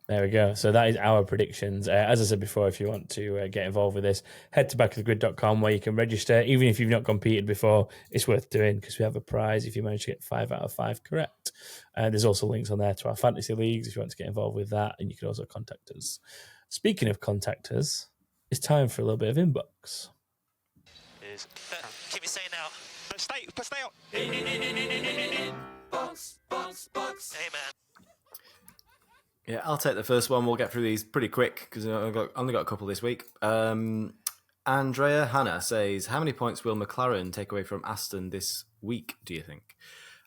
There we go. So that is our predictions. As I said before, if you want to get involved with this, head to backofthegrid.com where you can register. Even if you've not competed before, it's worth doing because we have a prize if you manage to get 5 out of 5 correct. There's also links on there to our fantasy leagues if you want to get involved with that, and you can also contact us. Speaking of contact us, it's time for a little bit of inbox. Keep it saying now. Stay out. Box. Hey, man. Yeah, I'll take the first one. We'll get through these pretty quick because I've only got a couple this week. Andrea Hanna says, how many points will McLaren take away from Aston this week, do you think?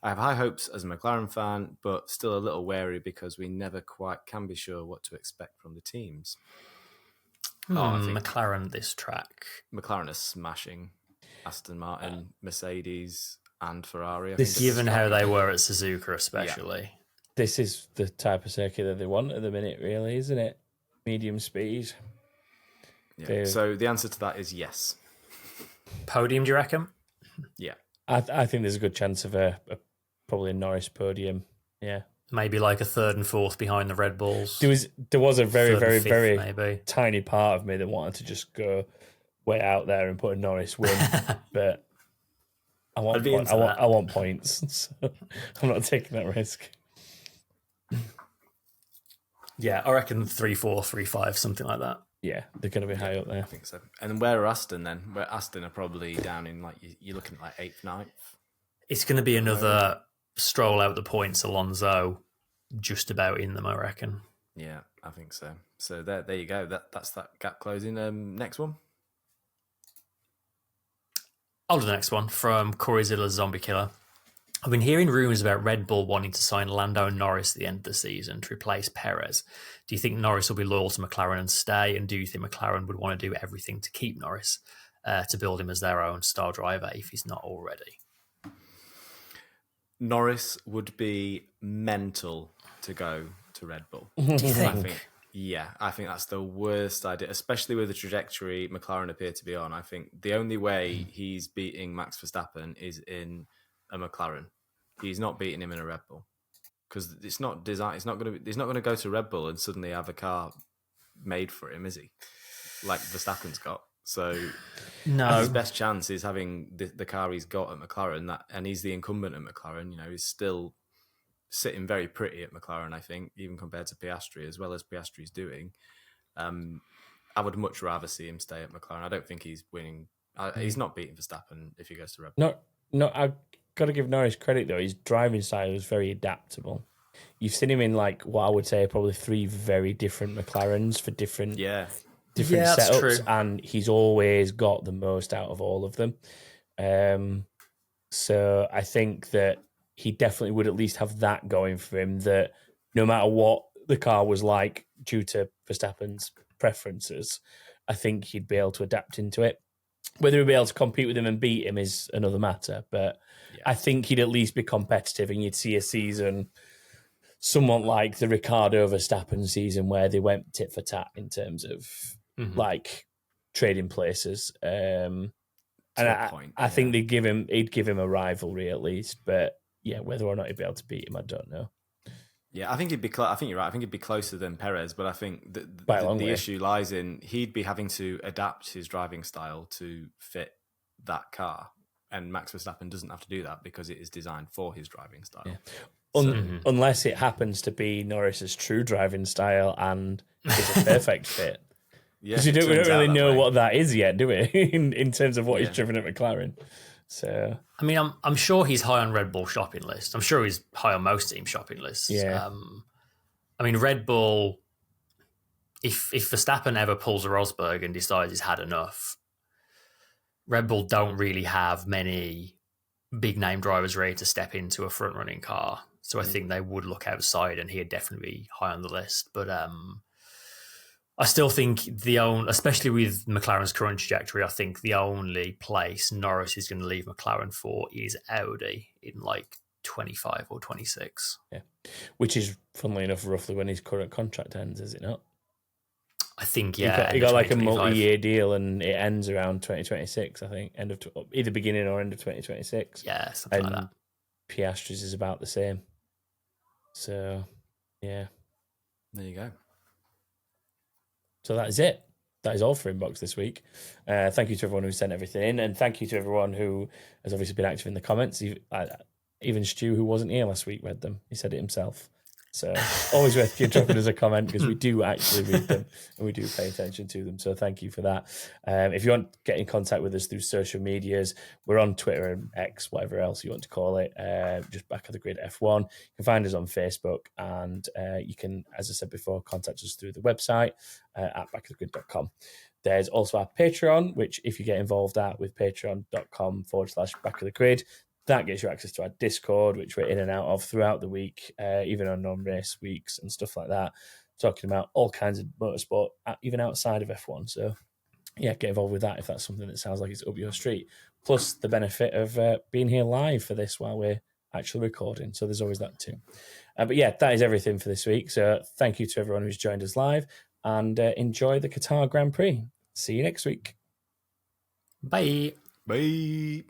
I have high hopes as a McLaren fan, but still a little wary because we never quite can be sure what to expect from the teams. I think McLaren this track. McLaren is smashing Aston Martin, Mercedes and Ferrari. Given how they were at Suzuka especially. Yeah. This is the type of circuit that they want at the minute, really, isn't it? Medium speed. Yeah. So the answer to that is yes. Podium, do you reckon? Yeah. I think there's a good chance of probably a Norris podium. Yeah. Maybe like a 3rd and 4th behind the Red Bulls. There was a very, very, very maybe tiny part of me that wanted to just go way out there and put a Norris win, but I want points, so I'm not taking that risk. Yeah, I reckon 3-4, 3-5, something like that. Yeah, they're going to be high up there. I think so. And where are Aston then? Where Aston are probably down in you're looking at 8th, 9th. It's going to be another Stroll out the points, Alonso just about in them, I reckon. Yeah, I think so. So there you go. That's that gap closing. Next one. I'll do the next one from Corey Zilla's Zombie Killer. I've been hearing rumours about Red Bull wanting to sign Lando and Norris at the end of the season to replace Perez. Do you think Norris will be loyal to McLaren and stay? And do you think McLaren would want to do everything to keep Norris? to build him as their own star driver if he's not already. Norris would be mental to go to Red Bull. Do you think? I think that's the worst idea, especially with the trajectory McLaren appear to be on. I think the only way he's beating Max Verstappen is in a McLaren. He's not beating him in a Red Bull because it's not designed. He's not going to go to Red Bull and suddenly have a car made for him, is he? Like Verstappen's got. So no, his best chance is having the car he's got at McLaren, and he's the incumbent at McLaren. He's still sitting very pretty at McLaren, I think, even compared to Piastri, as well as Piastri's doing. I would much rather see him stay at McLaren. I don't think he's winning. He's not beating Verstappen if he goes to Red Bull. No, I've got to give Norris credit, though. His driving style is very adaptable. You've seen him in, like, what I would say probably 3 very different McLarens for different setups, true. And he's always got the most out of all of them. So I think that he definitely would at least have that going for him, that no matter what the car was like due to Verstappen's preferences, I think he'd be able to adapt into it. Whether he'd be able to compete with him and beat him is another matter, but I think he'd at least be competitive, and you'd see a season somewhat like the Ricciardo Verstappen season where they went tit for tat in terms of like trading places. And I think he'd give him a rivalry at least, but whether or not he'd be able to beat him, I don't know. Yeah, I think he'd be. I think you're right. I think he'd be closer than Perez, but I think the issue lies in he'd be having to adapt his driving style to fit that car, and Max Verstappen doesn't have to do that because it is designed for his driving style. Yeah. Unless it happens to be Norris's true driving style and it's a perfect fit. Because we don't really know what that is yet, do we? in terms of what he's driven at McLaren. So I mean, I'm sure he's high on Red Bull shopping list. I'm sure he's high on most team shopping lists. Yeah. I mean, Red Bull, if Verstappen ever pulls a Rosberg and decides he's had enough, Red Bull don't really have many big name drivers ready to step into a front running car. So I think they would look outside, and he'd definitely be high on the list. But I still think especially with McLaren's current trajectory, I think the only place Norris is going to leave McLaren for is Audi in like 25 or 26. Yeah, which is, funnily enough, roughly when his current contract ends, is it not? I think, he got like a multi-year deal, and it ends around 2026. I think either beginning or end of 2026. Yeah, something like that. Piastri's is about the same. So, yeah, there you go. So that is it. That is all for Inbox this week. Thank you to everyone who sent everything in, and thank you to everyone who has obviously been active in the comments. Even Stu, who wasn't here last week, read them. He said it himself. So always worth you dropping us a comment, because we do actually read them and we do pay attention to them. So thank you for that. If you want to get in contact with us through social medias, we're on Twitter and X, whatever else you want to call it, just Back of the Grid F1. You can find us on Facebook, and you can, as I said before, contact us through the website at backofthegrid.com. There's also our Patreon, which if you get involved with patreon.com/backofthegrid, that gets you access to our Discord, which we're in and out of throughout the week, even on non-race weeks and stuff like that, talking about all kinds of motorsport, even outside of F1. So, yeah, get involved with that if that's something that sounds like it's up your street. Plus the benefit of being here live for this while we're actually recording. So there's always that too. But yeah, that is everything for this week. So thank you to everyone who's joined us live, and enjoy the Qatar Grand Prix. See you next week. Bye. Bye.